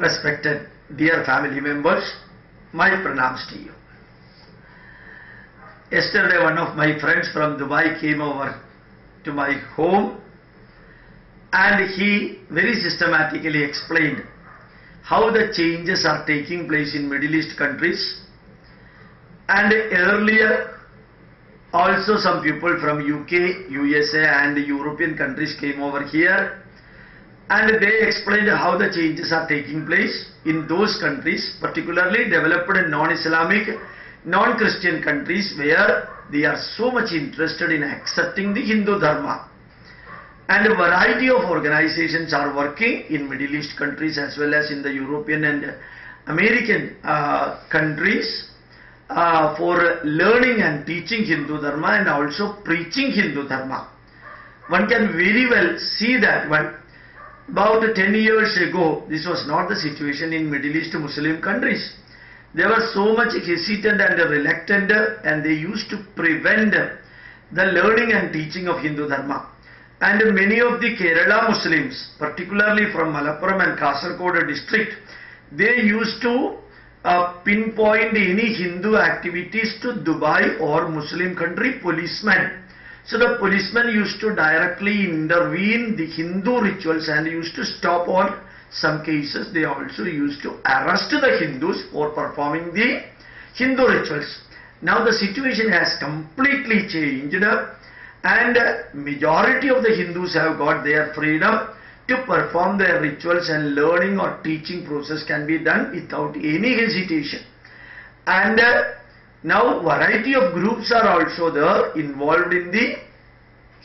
Respected dear family members, my pranams to you. Yesterday one of my friends from Dubai came over to my home and he very systematically explained how the changes are taking place in Middle East countries, and earlier also some people from UK, USA and European countries came over here and they explained how the changes are taking place in those countries, particularly developed non-Islamic, non-Christian countries where they are so much interested in accepting the Hindu Dharma. And a variety of organizations are working in Middle East countries as well as in the European and American countries for learning and teaching Hindu Dharma and also preaching Hindu Dharma. One can very well see that one. About 10 years ago, this was not the situation in Middle East Muslim countries. They were so much hesitant and reluctant and they used to prevent the learning and teaching of Hindu Dharma. And many of the Kerala Muslims, particularly from Malappuram and Kasaragod district, they used to pinpoint any Hindu activities to Dubai or Muslim country policemen. So the policemen used to directly intervene the Hindu rituals and used to stop on some cases. They also used to arrest the Hindus for performing the Hindu rituals. Now the situation has completely changed and majority of the Hindus have got their freedom to perform their rituals, and learning or teaching process can be done without any hesitation. And now variety of groups are also there involved in the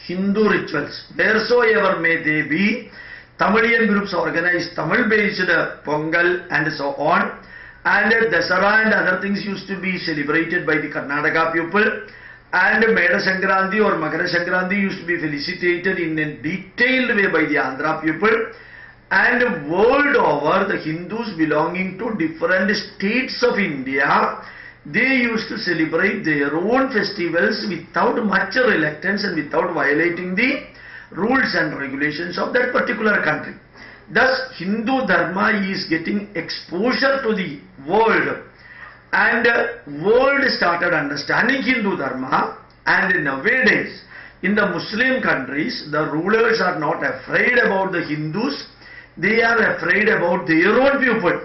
Hindu rituals. Wheresoever may they be, Tamilian groups organize Tamil based Pongal and so on, and Dasara and other things used to be celebrated by the Karnataka people, and Meda Sankranti or Makara Sankranti used to be felicitated in a detailed way by the Andhra people, and world over the Hindus belonging to different states of India, they used to celebrate their own festivals without much reluctance and without violating the rules and regulations of that particular country. Thus, Hindu Dharma is getting exposure to the world, and world started understanding Hindu Dharma, and nowadays in the Muslim countries the rulers are not afraid about the Hindus, they are afraid about their own people.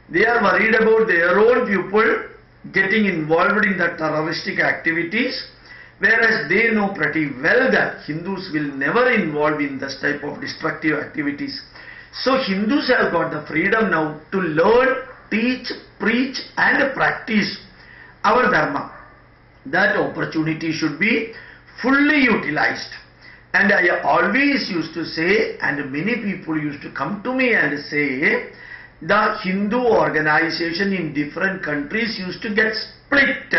They are worried about their own people getting involved in the terroristic activities, whereas they know pretty well that Hindus will never involve in this type of destructive activities. So Hindus have got the freedom now to learn, teach, preach and practice our Dharma. That opportunity should be fully utilized. And I always used to say, and many people used to come to me and say, the Hindu organization in different countries used to get split,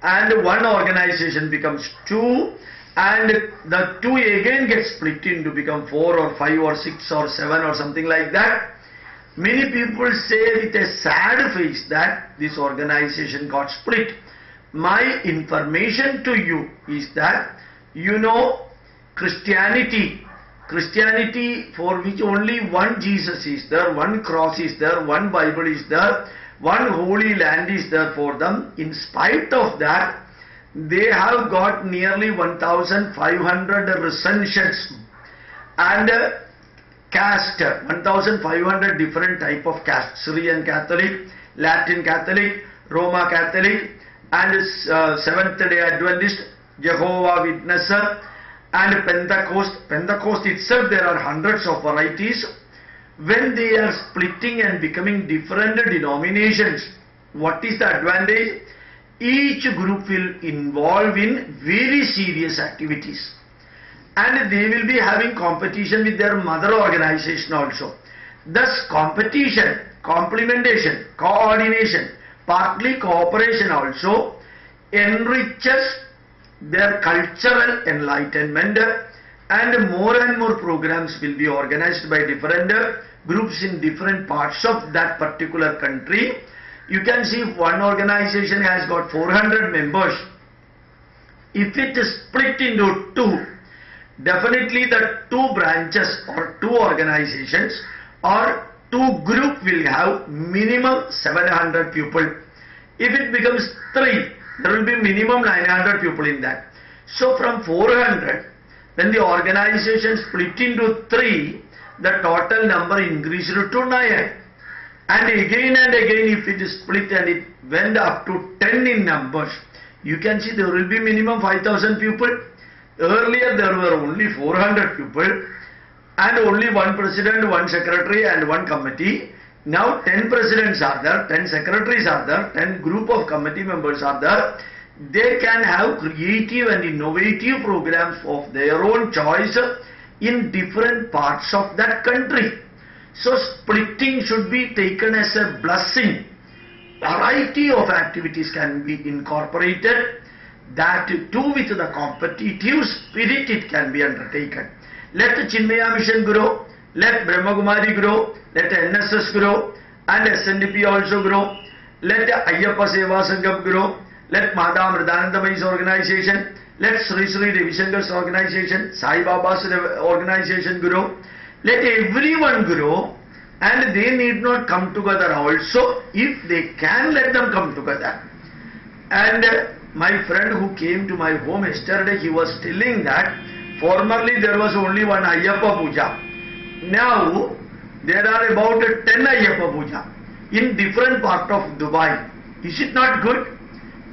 and one organization becomes two, and the two again get split into become 4 or 5 or 6 or 7 or something like that. Many people say with a sad face that this organization got split. My information to you is that, you know, Christianity for which only one Jesus is there, one cross is there, one Bible is there, one holy land is there for them. In spite of that, they have got nearly 1,500 recensions and caste, 1,500 different type of caste, Syrian Catholic, Latin Catholic, Roma Catholic and Seventh-day Adventist, Jehovah Witnesser and Pentecost itself, there are hundreds of varieties. When they are splitting and becoming different denominations, what is the advantage? Each group will involve in very serious activities, and they will be having competition with their mother organization also. Thus competition, complementation, coordination, partly cooperation also enriches their cultural enlightenment, and more programs will be organized by different groups in different parts of that particular country. You can see if one organization has got 400 members, if it is split into two, definitely the two branches or two organizations or two group will have minimum 700 people. If it becomes 3, there will be minimum 900 people in that. So from 400, when the organization split into 3, the total number increased to 9. And again, if it is split and it went up to 10 in numbers, you can see there will be minimum 5,000 people. Earlier there were only 400 people and only one president, one secretary and one committee. Now 10 presidents are there, 10 secretaries are there, 10 group of committee members are there. They can have creative and innovative programs of their own choice in different parts of that country. So splitting should be taken as a blessing. Variety of activities can be incorporated. That too with the competitive spirit it can be undertaken. Let the Chinmaya mission grow, let Brahma Kumari grow, let NSS grow, and SNDP also grow. Let the Ayyappa Seva Sangam grow, let Mada Mridanandamai's organization, let Sri Sri Ravi Shankar's organization, Sai Baba's organization grow. Let everyone grow, and they need not come together also. If they can, let them come together. And my friend who came to my home yesterday, he was telling that formerly there was only one Ayyappa Puja. Now there are about 10 Ayyappa Puja in different part of Dubai. Is it not good?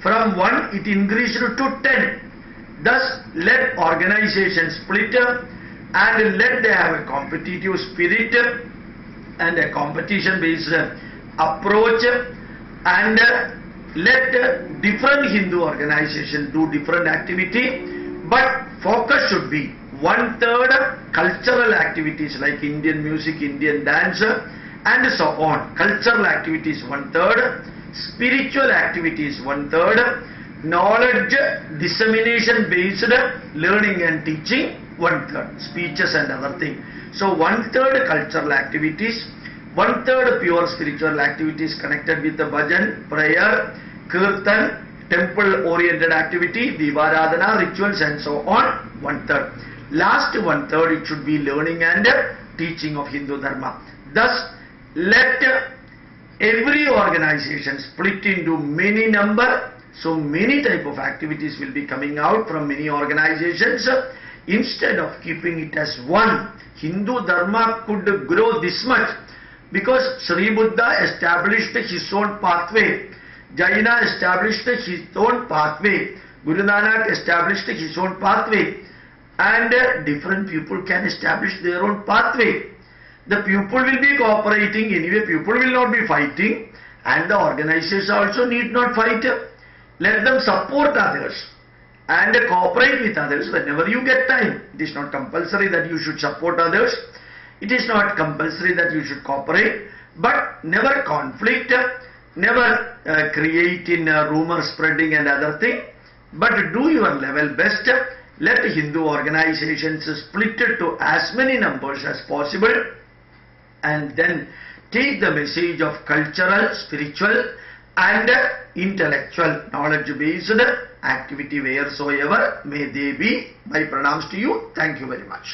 From 1 it increased to 10. Thus let organizations split and let them have a competitive spirit and a competition based approach, and let different Hindu organizations do different activity, but focus should be 1/3 cultural activities like Indian music, Indian dance and so on. Cultural activities 1/3, spiritual activities 1/3, knowledge dissemination based learning and teaching 1/3, speeches and other things. So 1/3 cultural activities, 1/3 pure spiritual activities connected with the bhajan, prayer, kirtan, temple oriented activity, divaradhana, rituals and so on, 1/3. Last 1/3 it should be learning and teaching of Hindu Dharma. Thus let every organization split into many number, so many type of activities will be coming out from many organizations. Instead of keeping it as one, Hindu Dharma could grow this much because Sri Buddha established his own pathway, Jaina established his own pathway, Guru Nanak established his own pathway, and different people can establish their own pathway. The people will be cooperating anyway, people will not be fighting, and the organizations also need not fight. Let them support others and cooperate with others whenever you get time. It is not compulsory that you should support others. It is not compulsory that you should cooperate, but never conflict, never create in rumor spreading and other thing, but do your level best. Let Hindu organizations split to as many numbers as possible, and then take the message of cultural, spiritual and intellectual knowledge based activity wheresoever may they be. My pranams to you. Thank you very much.